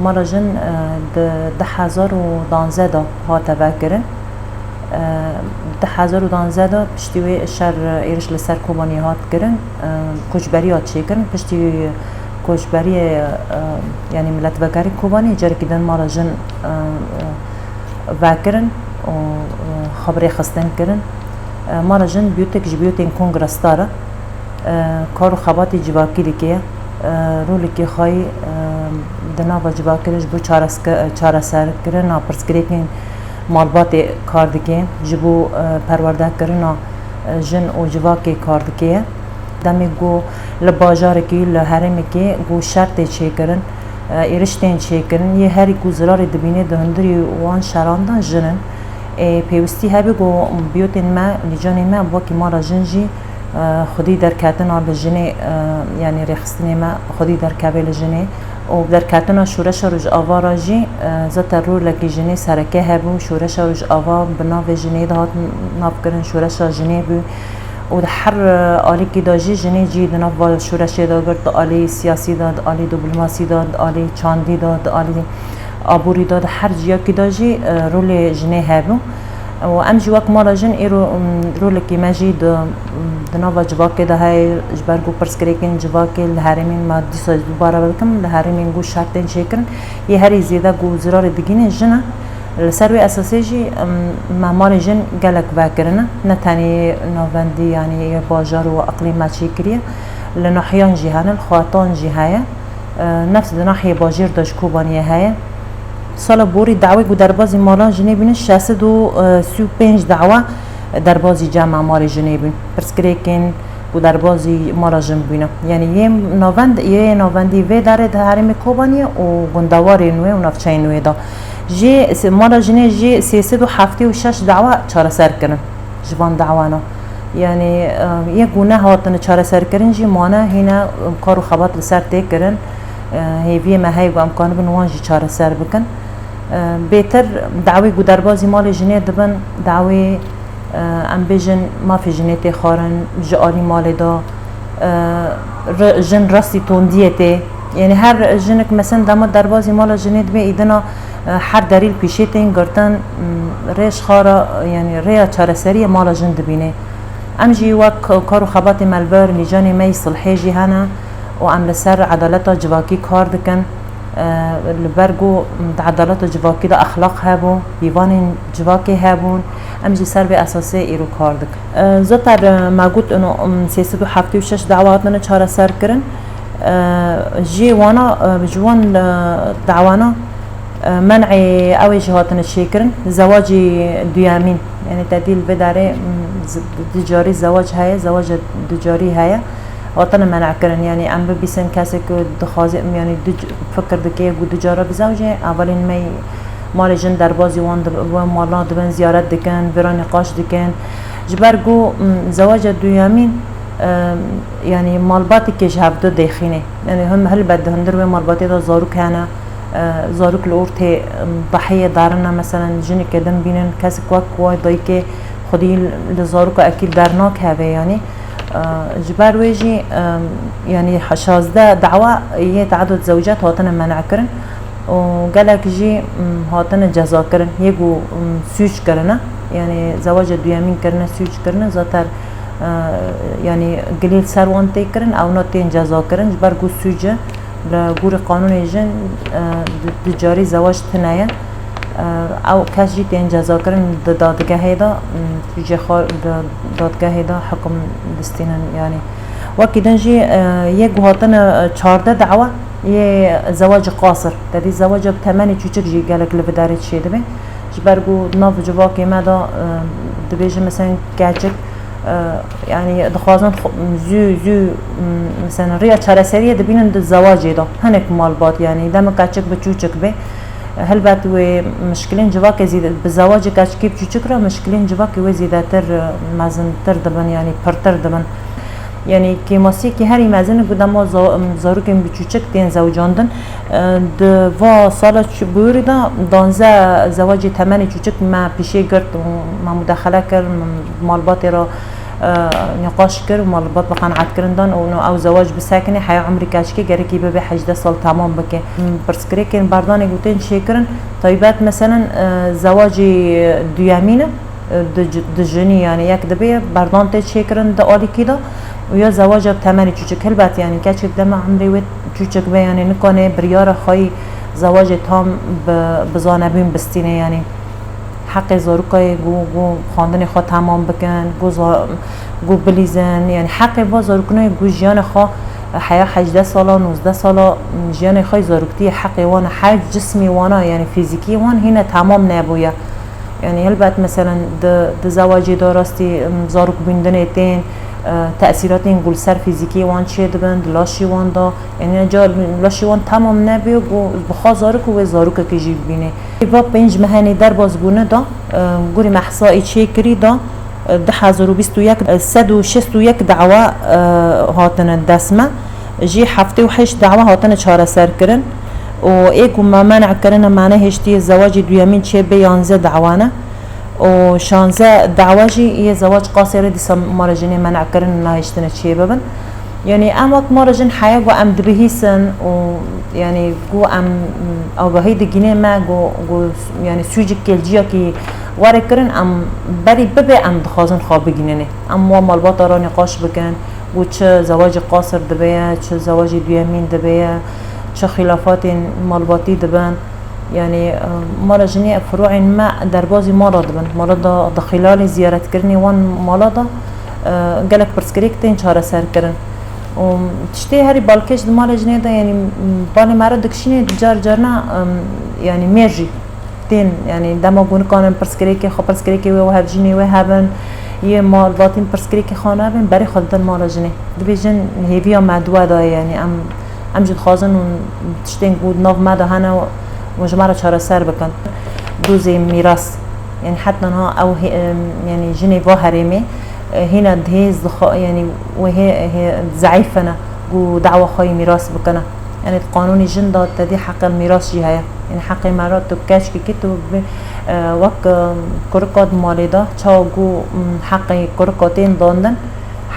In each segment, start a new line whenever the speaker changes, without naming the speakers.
مراجن ده 1012 دا هاته وکرن 1012 دا پشتیوی شر ایرش لسر کوبانی هات کرن کشبری هات چه کرن پشتی کشبری یعنی ملت وکری کوبانی جاری کدن مراجن وکرن و خبری خستن کرن مراجن بیوتک جبیوتین کنگرس داره کارو خباتی جواکی لیکه رولی که خواهی دنا و جواکرش بو چاره سر کرن پرس کریکن مالبات کار دکه جبو پرورده کرن جن و جواکی کار دکه دمی گو لباجار کی لحرم کی گو شرط چه کرن ایرشتین چه کرن یه هری گو زرار دبینه دهندری وان شراندن جنن پیوستی هبی گو بیوتین ما لیجان ما با کی مارا جنجی خودی در کاتن آل جنه یعنی رخصتنی ما خودی در کابل جنه و در کاتن شورش روز آوارا جی زت رو لکی جنه سرکه هبو شورش روز آوا بناو جنه دهات ناب کرن شورش جنه بو و هر آلی کی داجی جنه جی دناو شورش داد آلی سیاسی داد آلی دیپلماسی داد آلی چاندی داد آلی آبوری داد هر جیا کی داجی رول جنه هبو و ام جوک مارا جن ایرو رول کی مجید دناو جواک ده های جبرگو پرس کریکن جواک الهرمین ما دیسا دوباره بلکم الهرمین گو شرطن چیکن یه هری زیاده گو زرار دیگینه جنه السروي أساسي جي معمار جن جالك باكرنا نتاني نوفندي يعني باجار وأقليم ماشي كريه لناحيان جهان الخواتان جهاية نفس ناحية باجير داش كوبانية هاي سال بوري دعوة ودربازي مالا جنيبين شاسد و سو بينج دعوة دربازي جمع ماري جنيبين برسكريكين ودربازي مالا جنبينا يعني يه نوفندي في دارد هارمي كوبانية وغندواري نوي ونفشين نوي دا جي مالا جنيه جي سياسد و حفتي و شش دعوة چاره سر کرن جوان دعوانا يعني یک گونه هاتن چاره سر کرن جي مانا هنا کارو خبات لسر تی کرن هیوی ما هی و امکان بنوان جي چاره سر بکن بهتر دعوی گودربازی مال جنيه دبن دعوی ام بجن ما في جنيه تی خارن جعالی مال دا جن راستی توندیه تی يعني هر جنك مثلا دام دربازي مال جنيه دبي ايدنا هر دلیل پیشتین گرتن ریش خارا یعنی ریا چارسری مال جند بینه ام جی وک کارو خبات ملبر لیجانی می صلحی جی هنه و ام لسر عدالت جواکی کار دکن لبرگو عدالت جواکی دا اخلاق هبون دیوان جواکی هبون ام جی سر به اساسی ایرو کار دکن زتر ما گوت انو 376 دعواتنا چاره سر کرن جی وانا جوان دعوانا منع أوي جهاتنا شكرن زواج ديامين يعني تعديل بداري دجاري زواج هاي زواج دجاري هاي وطنا منع كرن يعني أم بيسن كاسك دخاز يعني فكر دكيه بود دجارة بزوجه أولين مي مال جن دربازي وان مالنا دبن زيارات دكان برا نقاش دكان جبرجو زواج ديامين يعني مالباتي كجهبدو داخينه يعني هم هل بدهم دروا مالباتي دا زارو كانه زاروك الأورتي ضحية دارنا مثلا جنك كدم بينن كاسك واي ضيكي خدي لزاروك أكيد دارناك هذا يعني جبار ويجي يعني حشازده دعوة هي تعدد زوجات هاتنا منع كرن وقالك جي هاتنا جزا كرن يجو سوج كرنا يعني زواج الديامين كرنا سوج كرنا زاتر يعني قليل سروان تكرن أو ناتين جزا كرن جبار جو سوجه لجور قانون جن دجاری زواج تنایا او کس جی تین جزا کرن دادگاه دا جی خار دادگاه دا حکم دستینن يعني وكذا جي یک هاتن 14 دعوة یه زواج قاصر تدی زواج بثمانية چوچک جي قالك لبدارت شي دبي جبرگو ناف جواكي مادا دبيج مثلا كاچك يعني دخوازن زو مثلا ريا چارسريه دبينن الزواج ده هنك مالبات يعني دم كاتشك بچوچك به هل بات و مشكلين جواك زيد بالزواج كاتشكي بچوچك را مشكلين جواك و زيادتر مازن تر دبن يعني پرتر دبن يعني كيماسي كي هري مازن قدام زاروكن بچوچك دين زوجاندن د وا سال بوردا دانزا زواج 8 چوچك ما پیشي گرت ما مداخله کر مالبات را نقاش کرد و مالبات بقناعت کردن او زواج بسکنه حیا عمری کاش که گره کی به 18 سال تمام بکه پرسکری که بردان گوتن شکرن طیبات مثلا زواج دویامینه دجنی يعني یک دبی بردان ته شکرن د آلی کیدا و یا زواج تمنی چوچک هلبت يعني کاش دم عمری و چوچک به يعني نکنه بریار خواهی زواج تام بزانبین بستینه يعني حق زاروکای گو خواندن خود تمام بکن گو بلیزن يعني حق با زاروکنای گو جیان خوا حیا 18 سالا 19 سالا جیان خواهی زاروکتی حق وان حج جسمی وانا يعني فیزیکی وان هنا تمام نبویا يعني هلبت مثلا د زواجی دارستی زاروک بیندن تین تأثیرات این گل سر فیزیکی وان چه دبند لاشی وان دا یعنی جا لاشی وان تمام نبی و بخوا زاروک و زاروک که جیب بینه و پنج مهنی در باز بونه دا گوری محصایی چه کری دا 2021 161 دعوه هاتن دسمه جی هفته و 8 دعوه هاتن چهار سر کرن و ایک ما منع کردن معنی هشتی زواج دویامین چه به 11 دعوانه و 16 دعوه جی یه زواج قاصر دیسا مارجینی منع کردن نهشتن چه ببن یعنی ام وقت مارجین حیا گو ام دبهیسن و یعنی گو ام آگاهی دگینه ما گو یعنی سویج کلجیا کی واره کردن ام بری ببه ام دخوازن خواب بگینه ام و مالبات را نقاش بکن گو چه زواج قاصر دبیه چه زواج دویامین دبیه چه خلافات مالباتی دبن يعني مالا جنية فروع ما دربازي مالا دبن مالا دا خلال زيارة كرني وان مالا دا قالك برسكريك تين شهر سر كرن و تشتي هاري بالكش دا مالا جنية دا يعني بالي مرة دكشيني جارنا يعني ميرجي تين يعني دما قون كانن برسكريكي خو برسكريكي وهاب جيني وهابن يه مال باتين برسكريكي خانه بن بري خدن مالا جنية دبيجن هيفيا مدوا دا يعني ام جد خازن و تشتين قود ناف مدا هنا مجموعة چهار سر بکن دوزی میراث يعني حتى ها او يعني جنيفا هرمي هنا دهيز يعني وهي ضعيفنا جو دعوة خاي ميراث بكنا يعني القانون الجن ده تدي حق الميراث جهاية يعني حق مرات تبكاش كيتو وق كركات مالي ده چا جو حق كركاتين داندن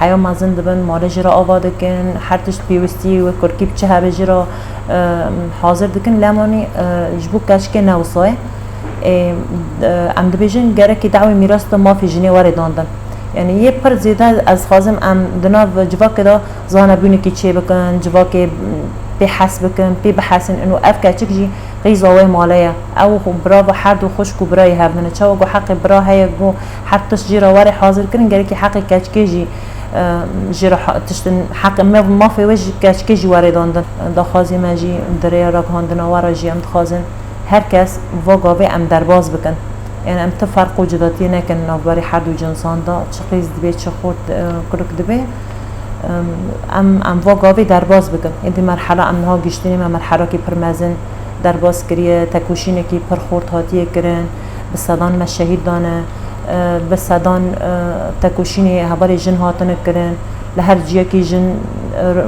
حیا مازن دبن مال جرا آواده کن هر تشت پیوستی و کرکی بچه هر جرا حاضر دکن لمانی جبو کش که نوسای ام دبیجن گره که دعوی میراث ما فی جنی وارداندن يعني یه پر زیاده از خازم ام دناو جوا کدا زانه بینی که چه بکن جوا که بحث بکن بحثن انه اف کچک جی غیزاوی مالیه او برا و حد و خوش کو برای هفنه چاو گو حق برا های گو حق تش جرا وار حاضر کردن گره که حق کچکی جی جرا تشتن حق ما في وجه کچکی جی وارداندن دخازی ماجی دریا را کهاندن وارا جی ام خازن هر کس واقعی ام درباز بکن يعني ام تفرق وجداتي نكن نوبري حد وجنسان دا چقيز دبي چه خود كرك دبي ام واقعي درباز بكن انت مرحله ام نها گشتني مرحله كي پرمزن درباز كريه تكوشينه كي پر خورد هاتيه كرن بصدان مشهيد دانه بصدان تكوشيني هبار جن هاتن كرن لهر جيه كي جن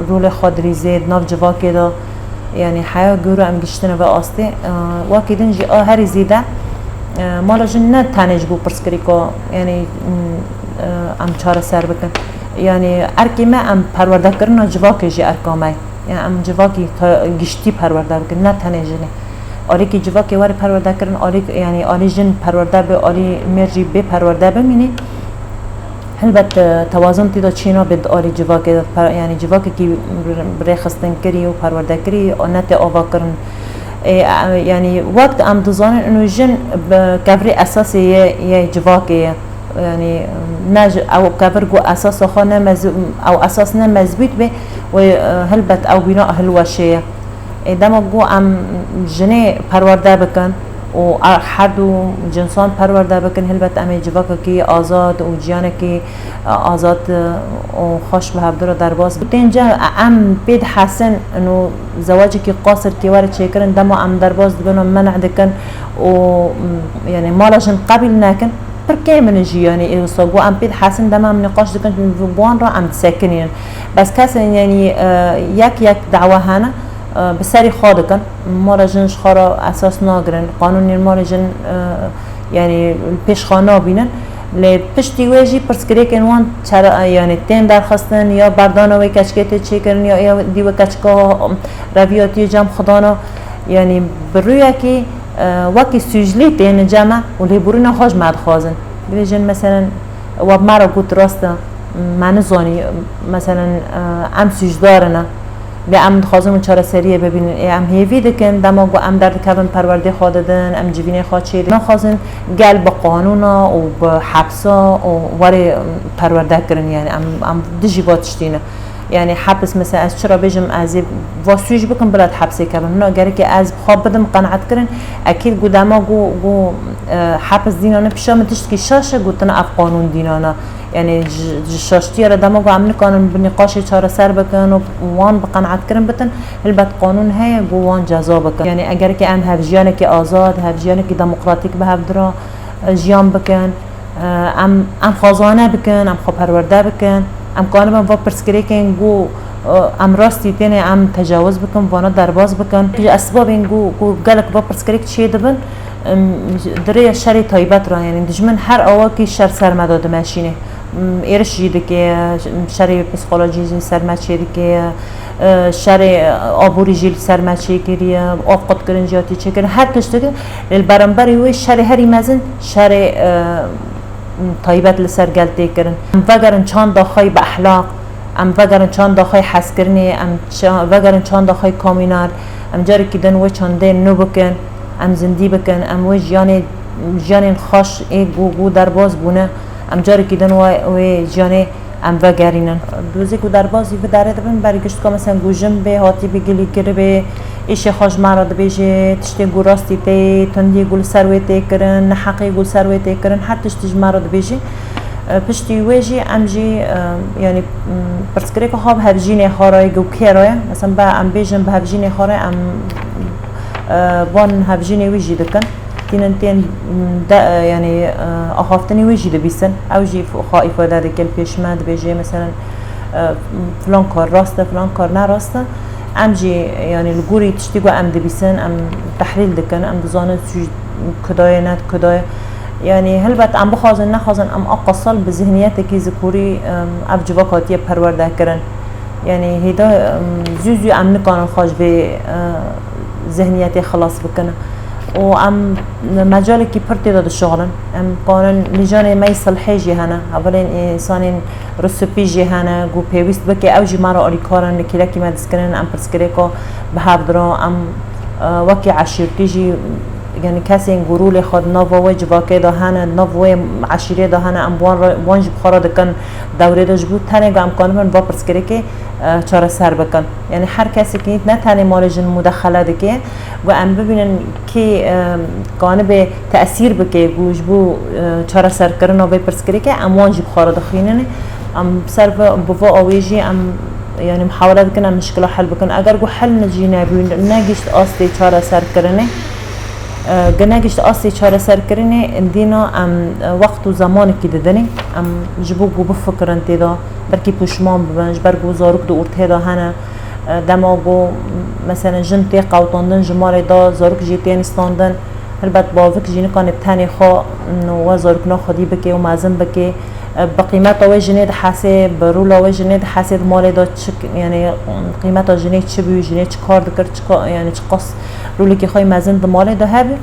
رول خادري زيد ناف جواكي دا يعني حياه گورو ام گشتنه با آسته واكيدن جي هر زيده مالا جن نه تنش بو پرسکریکا یعنی ام چهار سر بکن یعنی ارکی ما ام پرورده کردن جواکی جی ارکامه یعنی ام جواکی گشتی پرورده بکن نه تنش نه آری که جواکی واری پرورده کردن آری یعنی آری جن پرورده به آری مرجی به پرورده بمینی هلبت توازن تیدا چینا بد آری جواکی یعنی جواکی کی بره خستن کری و پرورده کری آنت آوا کردن يعني وقت ام دزانن انه جن كفري اساسي يه جواكي يعني ناج او كفرقو اساس خانه او اساسنا مزبوط به وهلبت او بناء هلوشيه دما جو ام جني پرورده بكن و هر دو جنسان پرورده بکن هلبت امی جواکا کی آزاد و جیانه کی آزاد و خوش به هفته رو در باز بود اینجا ام بید حسن انو زواجی کی قاصر کی وارد چه کرن دما ام در باز دبنو منع دکن و یعنی مالاشن قبل نکن پر کی من جیانی ایوساگو ام بید حسن دما ام نقاش دکن بوان را ام تسکنین بس کسی یعنی یک دعوه هنه بسری خادکن مال جنش خارا اساس ناگرن قانون مال جن يعني پیش خانه بینن لی پشتی ویجی پرسکری که وان چرا یعنی تیم درخواستن یا بردانه وی کچکت چه کردن یا دیو کچکا رویاتی جمع خدانا یعنی بروی که وقتی سوژلی تین جمع ولی برون خوش مد خوازن بیشتر مثلا و مرا گفت راسته من زانی مثلا ام سوژدارنا به ام خازم چهار سریه ببینن ام هیوی دکن دماغ ام درد کردن پرورده خوددن ام جوینه خود چید من خازن گل با قانونا و با حبسا و وری پرورده کردن یعنی ام دژی باتشتینه یعنی حبس مثلا از چرا بجم از واسویج بکن بلاد حبسی کردن نه اگر که از خواب بدم قناعت کردن اکید گودما گو حبس دینانه پیشام تشت کی شاشه گوتن اف قانون دینانه یعنی شاشتی را دماغ عمل قانون بنقاش چهار سر بکن و وان بقناعت کردن بتن البته قانون های گو وان جزا بکن یعنی اگر که ام هفجیانه که آزاد هفجیانه که دموکراتیک به هفدرا جیان بکن ام خازانه بکن ام خو پرورده بکن ام قانون با پرسکری که گو ام راستی تینه ام تجاوز بکن وانا درباز بکن که اسباب این گو گلک با پرسکری چی دبن دره شر تایبت را یعنی دشمن هر آواکی شر سرمداد ماشینه ایرش جیده که شر پسیکولوژی سرمچیده که شر آبوری جیل سرمچی کریه آفقد کرنجاتی چه کرد هر تشته که البرانبری وی شر هری مزن شر تایبت لسر گلتی کرن وگرن چند داخل به اخلاق ام وگرن چند داخل حس کرنی ام وگرن چند داخل کامینال ام جاری که دن و چنده نو بکن ام زندی بکن ام و جان خوش ای گو درباز بونه ام جاری که دن و جان ام وگرینن دوزی کو دربازی به داره دبن برای گشت که مثلا گوجم به هاتی بگلی کرده به ایش خوش مراد بیشه تشتی گو راستی تی تندی گل سروی تی کرن نحقی گل سروی تی کرن هر تشتیج مراد بیشه پشتی ویجی امجی یعنی پرسکری که خواب هفجین خارای گو کیرای مثلا با ام بیجم به هفجین خارای ام وان هفجین ویجی دکن تین یعنی آخافتنی ویجی دبیسن اوجی خائفه داده کل پیشمند بیجی مثلا فلان کار راسته فلان کار نراسته امجی یعنی لگوری تشتی گو ام دبیسن ام تحلیل دکن ام دزانه کدای ند کدای یعنی هلبت ام بخوازن نخوازن ام اقصال به ذهنیت کی ذکوری اب جواکاتی پرورده کردن یعنی هیدا زوزو ام نکانن خوش به ذهنیت خلاص بکنه و ام مجالی که پرتی داد شغلن ام قانون لجان می صلحی جهانه اولین انسان رسپی جهانه گو پیوست بکی اوجی مرا آری کارن که لکی مدس کنن ام پرسکری که به هفدرا ام وکی عشیرتی جی یعنی کسی این گروه خود نوای جواکه دهانه نوای عشیره دهانه ام وانج بخارا دکن دوره داشت بود تنه گام کانون با پرسکری که چهار سر بکن یعنی هر کسی که نه تنه مالجن مداخله دکه و ام ببینن که کانه به تأثیر بکه گوش بو چهار سر کردن و به پرسکری که ام وانج بخارا دخینه ام سر بوا آویجی ام یعنی محاولت کنم مشکل حل بکن اگر گو حل نجی نبین نگیشت آستی چهار سر کردنه گناهش آسی چهار سر کردنه دینا ام وقت و زمانی که دادنی ام جبو گو بفکرن تیدا برکی پشمان ببنج برگو زاروک دو ارته دا هنه دماغو مثلا جن تی قوتاندن جمال دا زاروک جیتین استاندن هلبت باوک جینی کان بتنی خوا و زاروک نا خودی بکی و مازن بکی بقیمت آوی جنید حساب برول آوی جنید حساب مال دا یعنی قیمت جنید چه بیو جنید چه کار دکر یعنی چه قص رولی که خواهی مزن دا مال دا هبی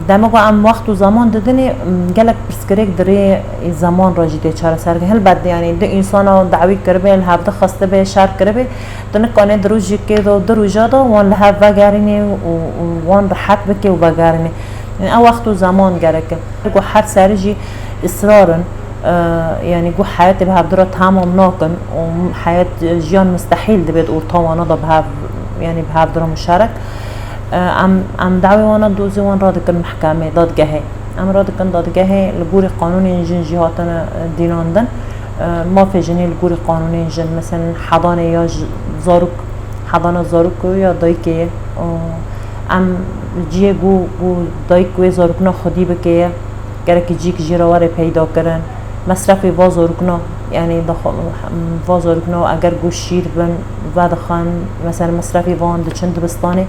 دماغو ام وقت و زمان دادنی گلک پرسکریک داری زمان را جیده چهار سر که هل بد یعنی دو انسان دعوی کرده الهفته خواسته به شر کرده دونه کانه دروجی که درو جادا وان لحب وگرینی و وان راحت بکی و بگرینی یعنی او وقت و زمان گرکه گو هر سرجی اصرارن يعني جو حياة بهابدرا تمام ناكن وحياة جيان مستحيل دبيت أورطاوانا ده بهاب يعني بهابدرا مشارك ام دعوي وانا دوزي وان رادكن محكمة دادگاهي ام رادكن دادگاهي لجوري قانوني جن جهاتنا ديناندن ما في جني لجوري قانوني جن مثلا حضانة يا زاروك حضانة زاروك يا دايكي ام جيه جو دايكوي زاروكنا خدي بكيه گرک جیک جیرواره پیدا کردن مصرف وازورکنا یعنی وازورکنا اگر گوش شیر بن و دخان مثلا مصرف وان دچند بستانه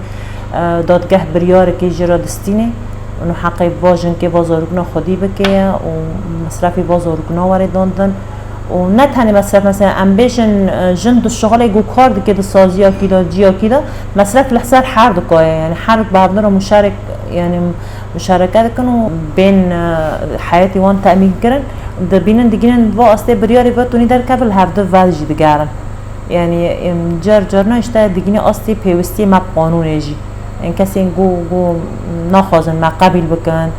دادگاه بریاره که جرا دستینه انو حقی واجن که بازارگنا خودی بکه و مصرفی بازارگنا وارد داندن و نه تنی مصرف مثلا امبیشن جن دو شغله گو کار دکه دو سازی کیدا جیا کیدا مصرف لحظه هر دو که یعنی هر بعض را مشارک يعني مشاركات كانوا بين حياتي وان تأمين كرن ده بينن دقيقين دوا أصلي برياري بتوني در قبل هفته فالجي دقارن يعني جرنا اشتى دقيقين أصلي بيوستي ما قانون يجي يعني كسين جو ناخذن ما قبل بكن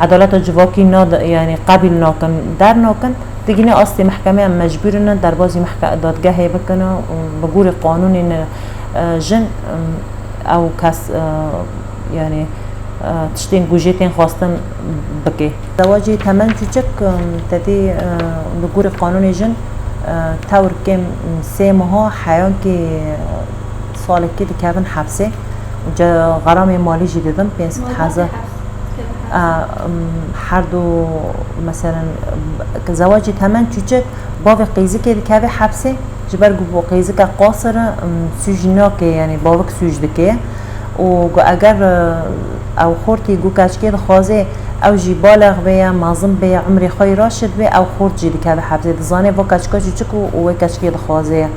عدالة الجواكي ناد يعني قبل ناكن در ناكن دقيقين أصلي محكمة مجبورنا در بازي محكمة دادگاه بكنا بقول قانون إن جن أو كاس يعني تشتين جوجيتين خواستن بكي زواجي تمن چوچك تدي بقول قانون جن تور كم 3 ماه حيان كي سال كده كابن حبسه وجا غرامه مالی جدیدم 500,000 هر دو مثلا زواجی تمن چوچک باوی قیزی که کابه حبسه جبر گو قیزی که قاصر سوجنا که یعنی باوک سوجده که و اگر او خورتی گو کچکی خوازه او جی بالغ بیا مازم بیا عمری خواهی راشد بیا او خورت جی که حبسه دزانه با کچکا چوچک و کچکی خوازه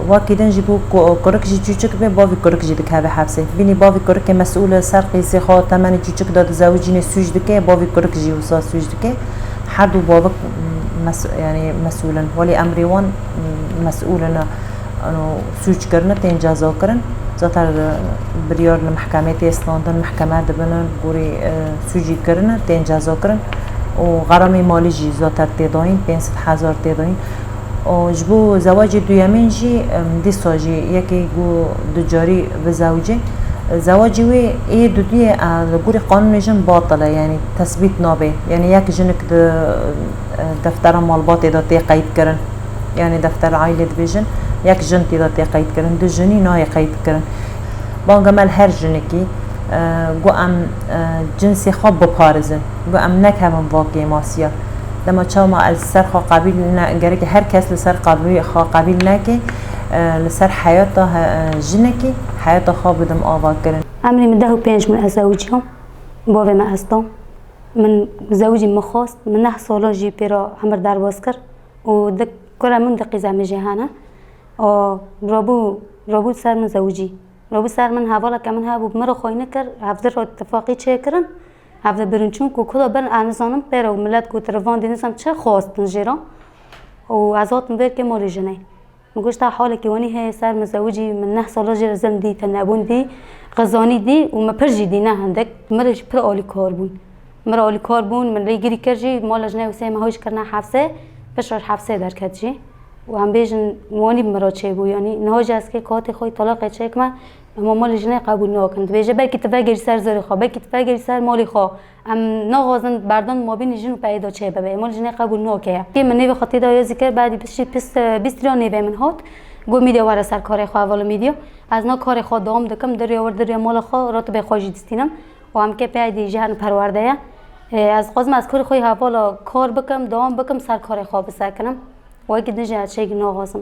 واكيدن جيبو كرك جي چوچك به باوی كرك جي دك هذا حبسه بيني باوی كرك مسؤول سر قيسي خا تمن چوچك داد زوجين سوج دك باوی كرك جي وسا سوج دك هر دو باوك يعني مسؤولا ولي امري وان مسؤولنا انه سوج کرنا تين جزا کرن زاتر بريار المحكمه استاندن محكمه دبن بوري سوجي کرنا تين جزا کرن و غرامه مالی جي زاتر تداين 500,000 تداين و جبو زواج دویمین جی دی ساجی یکی گو دجاری و زوجه زواجی وی ای دودی لگوری قانون جن باطله یعنی تثبیت نابه یعنی یک جنک دفتر مالبات داتی قید کرن یعنی دفتر عائله بیجن یک جن داتی قید کرن دو جنی نای قید کرن بانگمال هر جنکی گو ام جنسی خواب بپارزن گو ام نکمم واقعی ماسیا لما چاما از سر خا قبیل نگره که هر کس لسر قبیل نکه لسر حیات جنکی حیات خواب بدم آوا کرن
عمري من 15 من ازوجهم بابا ما استم من زوجي مخاست من 9 سال جي بيرا عمر درباز كر و دك كره من دقي زعما جهانا او رابو سر من زوجي رابو سر من حوالا كمن هابو مرا خوينه كر هفدر اتفاقي چكرن هفته برنچون کو کدا برن انسانم پر و ملت کو تلفن دینسم چه خواستن جرا و ازاتم ور که مال جنای مگوش تا حاله که ونی هي سر مزوجي من 9 سال جر زم دي تنابون دي غزاني دي و ما پرجي دي نه هندك مرج پر اولي كاربون مر اولي كاربون من ريگري کرجي مال جنای وسه ما هوش کرنا حفصه پشر حفصه در کجي و هم بیشن وانی مرا چه بو یعنی نهاج است که کات خوی طلاق چک ما اما مال جنای قبول نکند بیجه بلکه تفگر سر زری خو بلکه تفگر سر مالی خو ام نغازن بردان ما بین جنو پیدا چه به مال جنای قبول نکه که من نوی خطی دا ذکر بعدی پس 20 را نوی من هات گو میدیا ور سر کار خو اول میدیا از نا کار خو دوام دکم دریا ور دریا مال خو رات به خوجی دستینم و هم که پیدا جهان پرورده از قسم از کار خوی حوالا کار بکم دوام بکم سر کار خو بسکنم و اگه نجات شيء نغازم